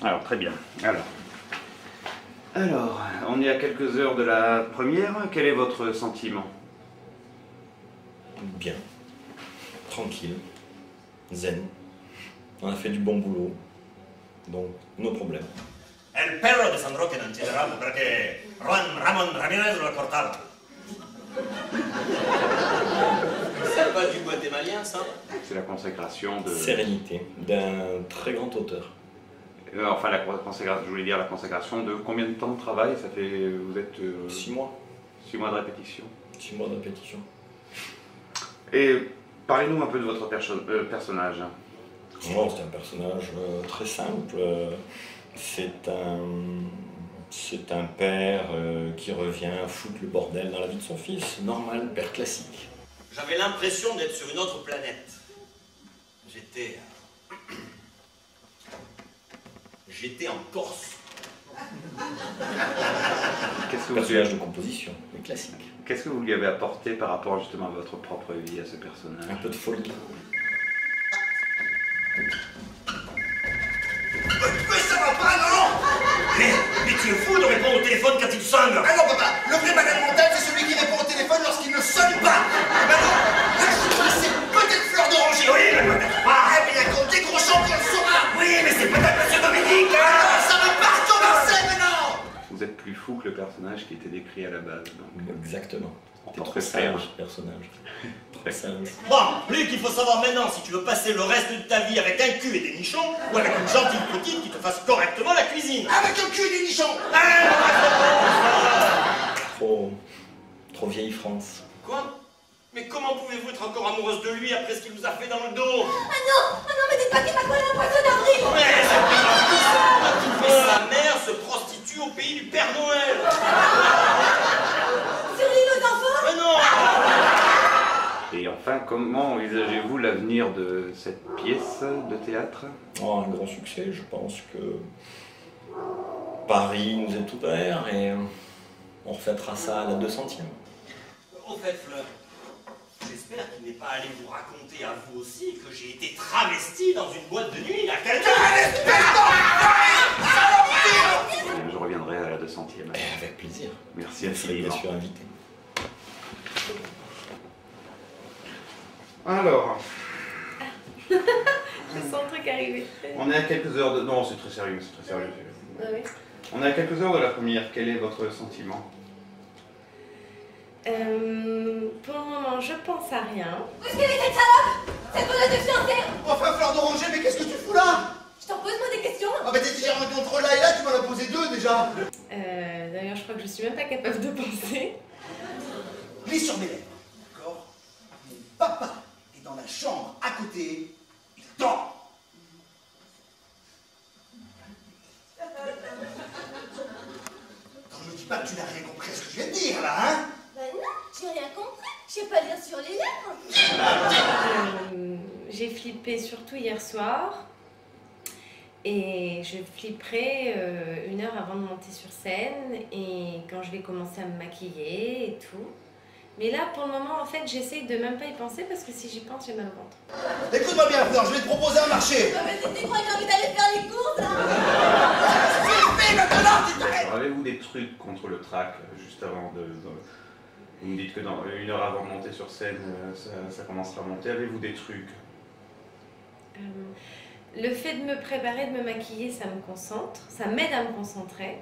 Alors, très bien. Alors, on est à quelques heures de la première. Quel est votre sentiment? Bien. Tranquille. Zen. On a fait du bon boulot. Donc, nos problèmes. El perro de San Roque non c'era perché Juan Ramón Ramírez lo ha cortado. C'est pas du guatémalien, ça? C'est la consécration de... Sérénité, d'un très grand auteur. Enfin, je voulais dire la consécration de combien de temps de travail? Ça fait... Vous êtes... 6 mois. 6 mois de répétition. 6 mois de répétition. Et parlez-nous un peu de votre personnage. Oh, c'est un personnage très simple. C'est un père qui revient foutre le bordel dans la vie de son fils. Normal, père classique. J'avais l'impression d'être sur une autre planète. J'étais en Corse. Personnage de composition, mais classique. Qu'est-ce que vous lui avez apporté par rapport justement à votre propre vie, à ce personnage? Un peu de folie. Mais ça va pas, non? Mais tu es fou de répondre au téléphone quand il sonne. Ah non, papa, le vrai malade mental, c'est celui qui répond au téléphone lorsqu'il ne sonne pas. Ben non, là, je suis passé peut-être Fleur d'Oranger. Oui, mais peut-être pas. Ah, mais il y a qu'en décrochant qu'on le saura. Oui, mais c'est peut-être Monsieur Dominique. Ah, ça va pas recommencer maintenant. Vous êtes plus fou que le personnage qui était décrit à la base. Donc. Exactement. En T'es tant trop que père. sage, personnage. Trop sage. Bon, Luc, il faut savoir maintenant si tu veux passer le reste de ta vie avec un cul et des nichons ou avec une gentille petite qui te fasse correctement la cuisine. Avec un cul et des nichons. Trop vieille France. Quoi? Mais comment pouvez-vous être encore amoureuse de lui après ce qu'il vous a fait dans le dos? Ah non, mais dites pas qu'il m'a collé un poisson d'avril. Mais c'est pas tout ça. Mais sa mère se prostitue au pays du Père Noël. Sur l'île aux enfants? Mais non. Et enfin, comment envisagez-vous l'avenir de cette pièce de théâtre? Oh, un grand succès, je pense que Paris nous est ouvert et on refêtera ça à la 200e. Au fait, Fleur, j'espère qu'il n'est pas allé vous raconter à vous aussi que j'ai été travesti dans une boîte de nuit il y a quelques années. Je reviendrai à la 200e. Avec plaisir. Merci Merci infiniment. bien sûr invité. Alors, Je sens un truc arriver. on est à quelques heures de... Non, c'est très sérieux, c'est très sérieux. Ah oui. On est à quelques heures de la première. Quel est votre sentiment? Pour le moment, je pense à rien. Où est-ce qu'elle est cette salope? Cette bonne de fiancée? Enfin, Fleur d'Oranger, mais qu'est-ce que tu fous là? Je t'en pose moi des questions? Ah bah t'es déjà entre là et là, tu m'en as posé deux déjà. D'ailleurs, je crois que je suis même pas capable de penser. Lis sur mes lèvres, d'accord? Mon papa est dans la chambre à côté, il dort. Ne me dis pas que tu n'as rien compris à ce que je viens de dire là, hein? Ben non, j'ai rien compris. Je sais pas lire sur les lèvres. J'ai flippé surtout hier soir. Et je flipperai 1 heure avant de monter sur scène et quand je vais commencer à me maquiller et tout. Mais là, pour le moment, en fait, j'essaye de même pas y penser parce que si j'y pense, j'ai mal au ventre. Écoute-moi bien, Fleur, je vais te proposer un marché. Ah mais tu crois que j'ai envie d'aller faire les courses là? Fais maintenant, tu t'arrêtes. Alors, avez-vous des trucs contre le trac juste avant de... Vous me dites que dans 1 heure avant de monter sur scène, ça commencera à monter. Avez-vous des trucs? Le fait de me préparer, de me maquiller, ça me concentre. Ça m'aide à me concentrer.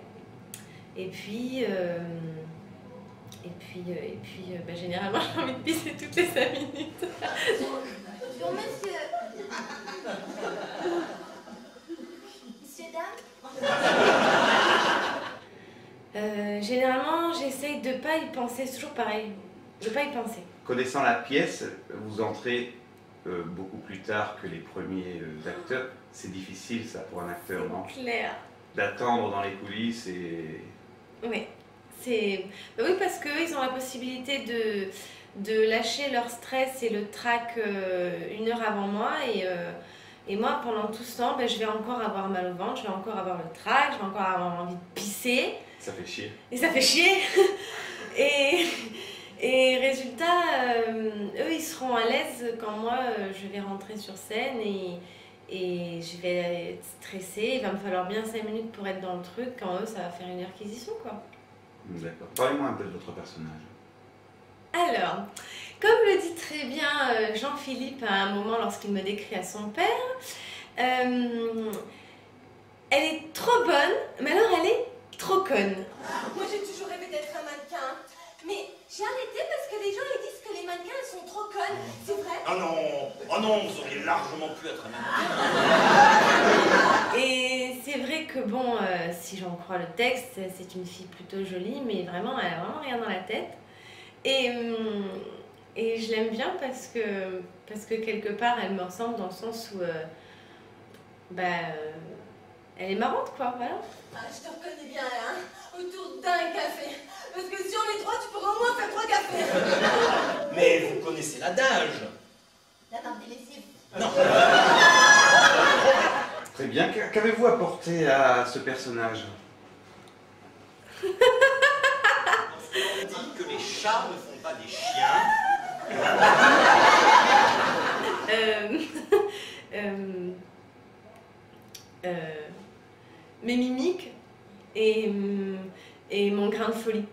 Et puis, généralement, j'ai envie de pisser toutes les 5 minutes. Bonjour monsieur. Monsieur, dame? Généralement, j'essaye de pas y penser. C'est toujours pareil. De pas y penser. Connaissant la pièce, vous entrez beaucoup plus tard que les premiers acteurs. C'est difficile ça pour un acteur, non? Claire. D'attendre dans les coulisses et... Oui. Oui, parce qu'eux, ils ont la possibilité de lâcher leur stress et le trac 1 heure avant moi. Et moi, pendant tout ce temps, je vais encore avoir mal au ventre, je vais encore avoir le trac, je vais encore avoir envie de pisser. Ça fait chier. Et ça fait chier. Et résultat, eux, ils seront à l'aise quand moi, je vais rentrer sur scène Et je vais être stressée, il va me falloir bien 5 minutes pour être dans le truc, quand eux, ça va faire une heure qu'ils y sont, quoi. D'accord. Parlez-moi un peu de votre personnage. Alors, comme le dit très bien Jean-Philippe à un moment lorsqu'il me décrit à son père, elle est trop bonne, mais alors elle est trop conne. Moi j'ai toujours rêvé d'être un mannequin. Mais j'ai arrêté parce que les gens ils disent que les mannequins elles sont trop connes. C'est vrai? Oh non, vous auriez largement pu être un mannequin. Et c'est vrai que bon, si j'en crois le texte, c'est une fille plutôt jolie, mais vraiment elle a vraiment rien dans la tête. Et je l'aime bien parce que quelque part elle me ressemble dans le sens où elle est marrante quoi, voilà. Ah, je te reconnais bien là, hein, autour d'un café. Parce que sur les 3, tu pourrais au moins faire 3 cafés. Mais vous connaissez l'adage. La barbe des lessives. Non. Très bien. Qu'avez-vous apporté à ce personnage? On dit que les chats ne font pas des chiens. Mes mimiques et mon grain de folie,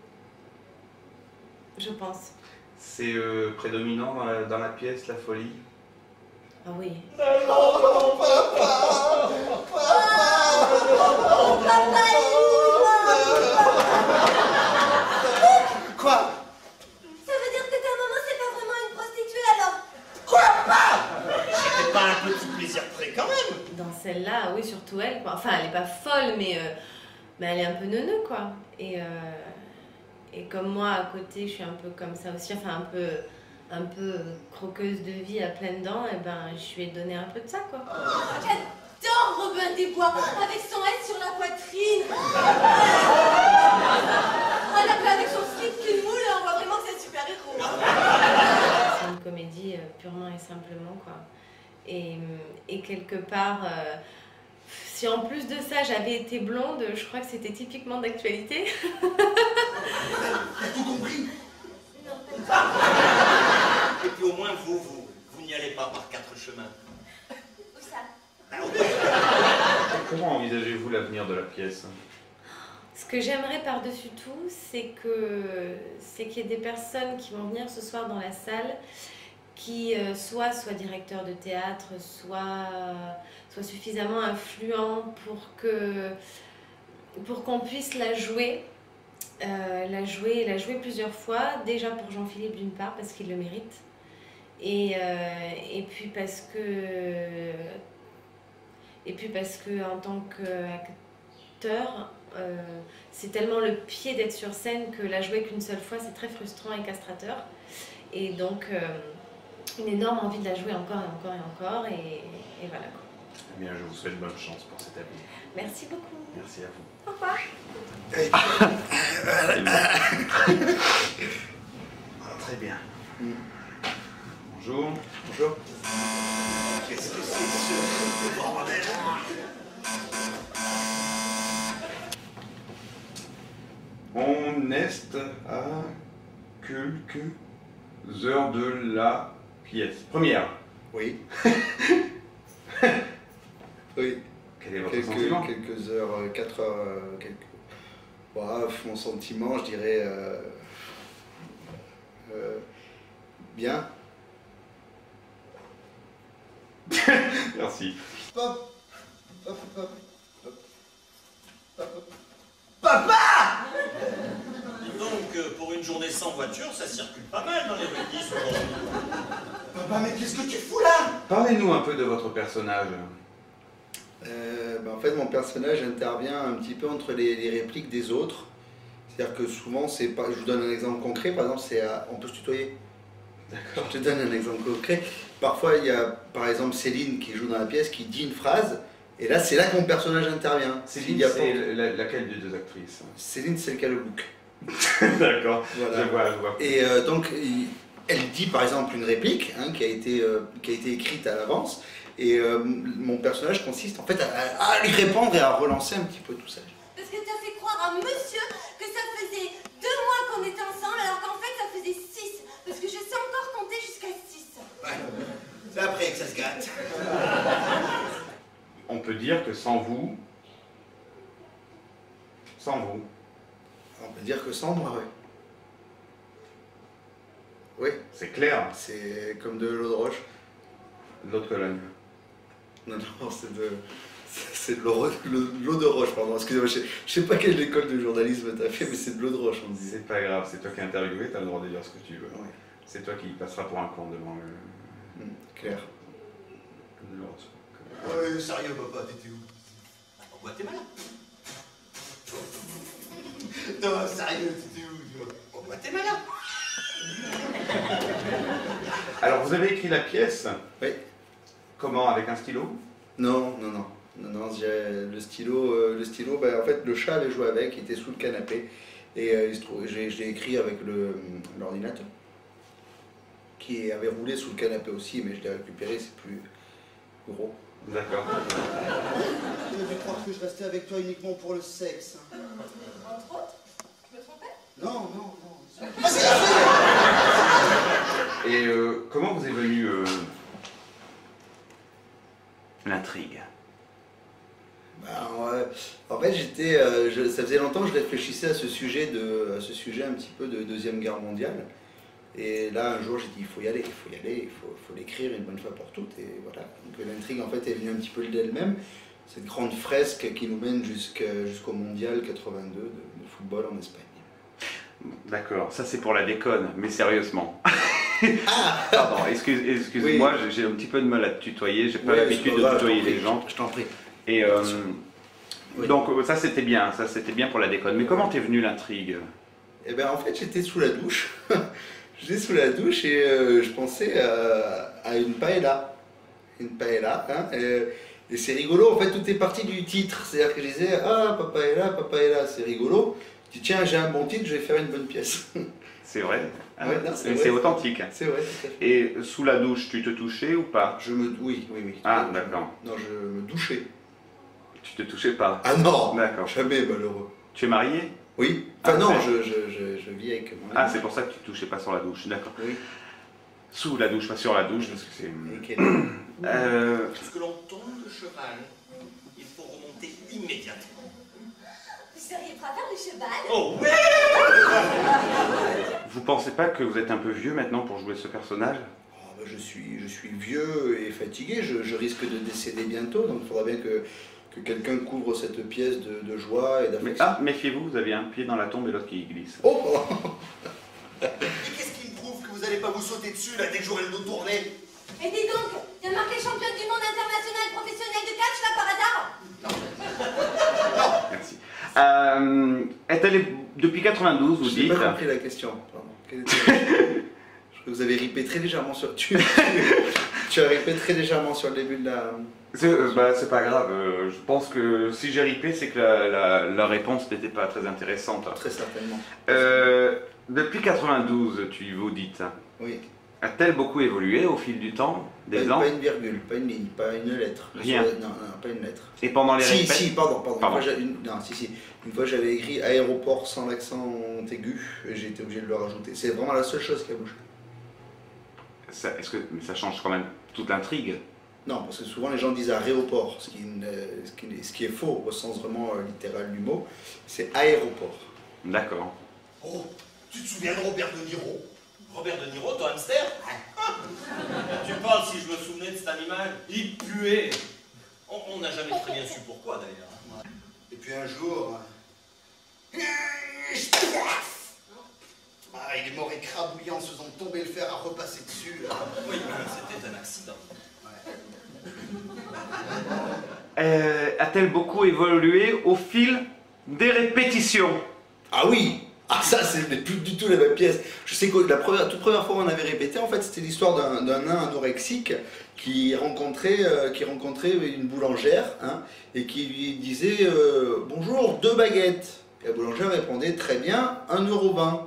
je pense. C'est prédominant dans la pièce, la folie? Ah oui. Quoi? Ça veut dire que ta maman c'est pas vraiment une prostituée alors? C'était pas un petit plaisir près quand même. Dans celle-là, oui, surtout elle, quoi. Enfin, elle est pas folle, mais elle est un peu neuneu, quoi. Et comme moi, à côté, je suis un peu comme ça aussi, enfin, un peu croqueuse de vie à pleines dents, et ben, je lui ai donné un peu de ça, quoi. J'adore Robin des Bois, avec son S sur la poitrine. Avec son slip qui moule, on voit vraiment que c'est un super-héros. C'est une comédie purement et simplement, quoi. Et quelque part, si en plus de ça j'avais été blonde, je crois que c'était typiquement d'actualité. T'as tout compris? Non, Et puis au moins vous n'y allez pas par 4 chemins. où ça? Comment envisagez-vous l'avenir de la pièce? Ce que j'aimerais par-dessus tout, c'est qu'il y ait des personnes qui vont venir ce soir dans la salle qui soit directeur de théâtre, soit suffisamment influent pour qu'on puisse la jouer plusieurs fois. Déjà pour Jean-Philippe d'une part, parce qu'il le mérite. Et puis parce que en tant qu'acteur, c'est tellement le pied d'être sur scène que la jouer qu'une seule fois, c'est très frustrant et castrateur. Et donc, une énorme envie de la jouer encore et encore et encore. Et voilà, quoi. Eh bien, je vous souhaite bonne chance pour cet avenir. Merci beaucoup. Merci à vous. Au revoir. Très bien. Bonjour. Bonjour. Qu'est-ce que c'est ce bordel? On est à quelques heures de la pièce. Première. Oui. Oui. Quel est votre sentiment? Quelques heures, 4 heures, mon sentiment, je dirais... bien. Merci. Pop. Pop, pop, pop. Pop. Papa! Dis donc, pour une journée sans voiture, ça circule pas mal dans les rues de Nice aujourd'hui. Papa, mais qu'est-ce que tu fous là? Parlez-nous un peu de votre personnage. En fait, mon personnage intervient un petit peu entre les répliques des autres. C'est-à-dire que souvent, c'est pas... Je vous donne un exemple concret, par exemple, on peut se tutoyer. D'accord. Je te donne un exemple concret. Parfois, il y a, par exemple, Céline qui joue dans la pièce, qui dit une phrase, et là, c'est là que mon personnage intervient. Céline, c'est laquelle des deux actrices? Céline, c'est le cas le look. D'accord, Voilà. je vois. Et donc, elle dit par exemple une réplique qui a été écrite à l'avance, et mon personnage consiste en fait à lui répondre et à relancer un petit peu tout ça. Parce que tu as fait croire à monsieur que ça faisait 2 mois qu'on était ensemble, alors qu'en fait ça faisait 6. Parce que je sais encore compter jusqu'à 6. Ouais. C'est après que ça se gâte. on peut dire que sans vous, On peut dire que sans moi, oui. Oui, c'est clair, c'est comme de l'eau de roche. l'autre colonne. Non, non, c'est de l'eau de roche, pardon. Excusez-moi, je sais pas quelle école de journalisme t'as fait, mais c'est de l'eau de roche, on dit. C'est pas grave, c'est toi qui es interviewé, t'as le droit de dire ce que tu veux. Ouais. C'est toi qui passeras pour un con devant le... Clair. Ouais, sérieux, papa, t'étais où? Au Guatemala. Non, sérieux, t'étais où? Au Guatemala. Alors, vous avez écrit la pièce? Oui. Comment? Avec un stylo? Non, le stylo, ben, en fait, le chat avait joué avec, il était sous le canapé, et il se trouve, je l'ai écrit avec l'ordinateur, qui avait roulé sous le canapé aussi, mais je l'ai récupéré, c'est plus gros. D'accord. Tu as dû croire que je restais avec toi uniquement pour le sexe. Hein. Entre autres, je me trompais? Non, non, non. Et comment vous est venue l'intrigue? En fait, ça faisait longtemps que je réfléchissais à ce sujet un petit peu de Deuxième Guerre mondiale. Et là, un jour, j'ai dit, il faut y aller, il faut l'écrire une bonne fois pour toutes. Et voilà. Donc l'intrigue, en fait, est venue un petit peu d'elle-même. Cette grande fresque qui nous mène jusqu'au Mondial 82 de football en Espagne. D'accord, ça c'est pour la déconne, mais sérieusement. Ah Pardon, excusez-moi, Oui. j'ai un petit peu de mal à te tutoyer, j'ai pas Ouais, l'habitude c'est de pas grave, tutoyer je t'en les gens. prie, je t'en prie. Et Oui. donc ça c'était bien pour la déconne. Mais comment t'es venue l'intrigue? Eh bien, en fait, j'étais sous la douche. J'étais sous la douche et je pensais à une paella. Une paella, hein, et c'est rigolo, en fait, tout est parti du titre. C'est-à-dire que je disais, ah, papaella, c'est rigolo. Je dis, tiens, j'ai un bon titre, je vais faire une bonne pièce. C'est vrai? Ah, Ouais, non, c'est vrai. c'est authentique. C'est vrai, tout à fait. Et sous la douche, tu te touchais ou pas? Oui. Ah, d'accord. Non, je me douchais. Tu te touchais pas? Ah non, D'accord. jamais, malheureux. Tu es marié? Oui, Ah, enfin non, c'est- je vis avec mon Ah, ami. c'est pour ça que tu te touchais pas sur la douche, d'accord. Oui, Sous la douche, pas sur la douche, parce que c'est... avec elle. Lorsque l'on tombe de cheval, il faut remonter immédiatement. Vous seriez prêt à faire du cheval? Oh oui. Vous pensez pas que vous êtes un peu vieux maintenant pour jouer ce personnage? Oh, bah, je suis vieux et fatigué, je risque de décéder bientôt, donc il faudra bien que quelqu'un couvre cette pièce de joie et Mais, d'affection. méfiez-vous, vous avez un pied dans la tombe et l'autre qui glisse. Oh, pardon. Et qu'est-ce qui me prouve que vous allez pas vous sauter dessus là dès que j'aurai le dos tourné? Et dis donc, il y a marqué championne du monde international professionnel de catch là par hasard? Merci. Est-elle depuis 92, vous Je n'ai dites? pas compris la question, pardon. Quelle était la question? Je crois que vous avez ripé très légèrement sur... Tu as ripé très légèrement sur le début de la... C'est pas grave, je pense que si j'ai ripé, c'est que la réponse n'était pas très intéressante. Très certainement. Depuis 92, vous dites, Oui. a-t-elle beaucoup évolué au fil du temps, des ans? Pas une virgule, pas une ligne, pas une lettre. Rien. Non, pas une lettre. Et pendant les répètes? Si, pardon. Pardon. Une fois j'avais écrit aéroport sans l'accent aigu et j'ai été obligé de le rajouter. C'est vraiment la seule chose qui a bougé. Est-ce que ça change quand même toute l'intrigue? Non, parce que souvent les gens disent aéroport, ce qui est faux au sens vraiment littéral du mot. C'est aéroport. D'accord. Oh, tu te souviens de Robert De Niro? Robert De Niro, ton hamster? Tu parles si je me souvenais de cet animal? Il puait. On n'a jamais très bien su pourquoi d'ailleurs. Et puis un jour... Ah, il est mort écrabouillé en se faisant tomber le fer à repasser dessus. Là. Oui, c'était un accident. A-t-elle beaucoup évolué au fil des répétitions? Ah oui. Ah ça, c'est plus du tout la même pièce. Je sais que toute première fois qu'on avait répété, en fait, c'était l'histoire d'un nain anorexique qui rencontrait une boulangère, hein, et qui lui disait bonjour, 2 baguettes. Et la boulangère répondait très bien, 1,20 €.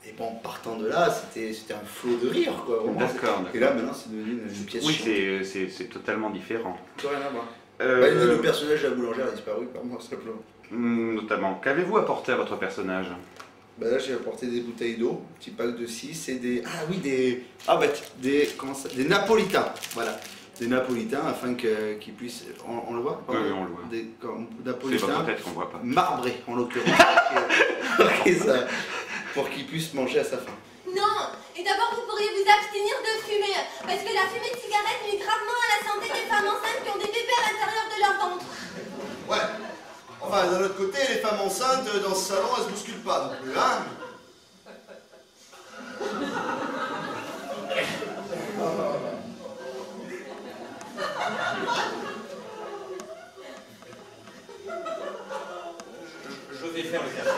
Et bon, partant de là, c'était un flot de rire, quoi. Vraiment. D'accord. Et là, maintenant, c'est devenu une pièce Oui, chiante. c'est totalement différent. Tout rien à voir. Le personnage de la boulangère a disparu, par moi, simplement. Notamment. Qu'avez-vous apporté à votre personnage? Bah là, j'ai apporté des bouteilles d'eau, un petit pack de 6 et des... Ah oui, des napolitains, voilà. des napolitains afin qu'ils puissent. On le voit? Oui, on le voit. Des C'est napolitains votre tête qu'on voit pas. marbrés en l'occurrence, pour qu'ils puissent manger à sa faim. Non, et d'abord vous pourriez vous abstenir de fumer, parce que la fumée de cigarette nuit gravement à la santé des femmes enceintes qui ont des bébés à l'intérieur de leur ventre. Ouais. Enfin, d'un autre côté, les femmes enceintes dans ce salon, elles se bousculent pas non plus, hein? Je vais faire le café.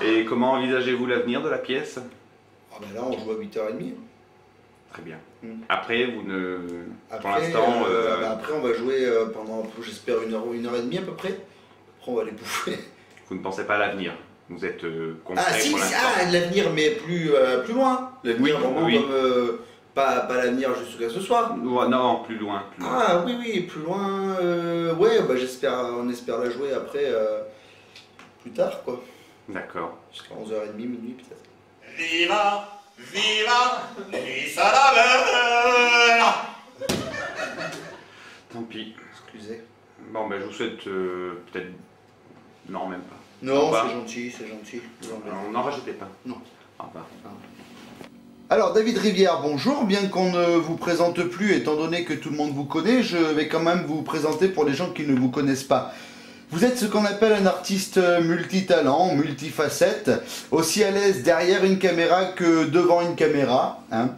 Et comment envisagez-vous l'avenir de la pièce? Ah ben là, on joue à 8h30. Très bien. Mm. Après, vous ne... pour Après, l'instant... après, on va jouer pendant, j'espère, 1h30 à peu près. Après, on va les bouffer. Vous ne pensez pas à l'avenir. Vous êtes concret Ah si, pour l'instant. l'avenir, mais plus loin. L'avenir Oui, vraiment oui. comme... pas l'avenir jusqu'à ce soir. Non, plus loin. Plus loin. Ah oui, plus loin. Ouais, bah on espère la jouer après, plus tard, quoi. D'accord. Jusqu'à 11h30, minuit peut-être. Viva, viva, Lisa la belle. Tant pis. Excusez. Bon, ben je vous souhaite peut-être... Non, même pas. Non, Au revoir. c'est gentil, c'est gentil. N'en rajoutez pas. Non. Au revoir. Alors David Rivière, bonjour, bien qu'on ne vous présente plus étant donné que tout le monde vous connaît, je vais quand même vous présenter pour les gens qui ne vous connaissent pas. Vous êtes ce qu'on appelle un artiste multitalent, multifacette, aussi à l'aise derrière une caméra que devant une caméra, hein,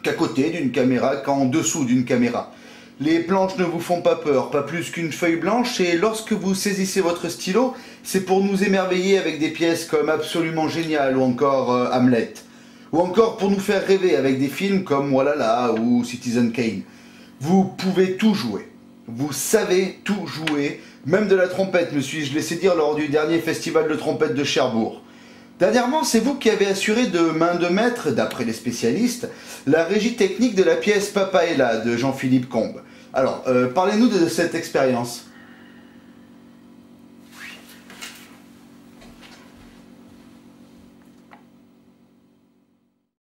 qu'à côté d'une caméra, qu'en dessous d'une caméra. Les planches ne vous font pas peur, pas plus qu'une feuille blanche, et lorsque vous saisissez votre stylo, c'est pour nous émerveiller avec des pièces comme Absolument Génial ou encore Hamlet. Ou encore pour nous faire rêver avec des films comme Walala ou Citizen Kane. Vous pouvez tout jouer. Vous savez tout jouer. Même de la trompette, me suis-je laissé dire lors du dernier festival de trompette de Cherbourg. Dernièrement, c'est vous qui avez assuré de main de maître, d'après les spécialistes, la régie technique de la pièce Papa est là de Jean-Philippe Combes. Alors, parlez-nous de cette expérience.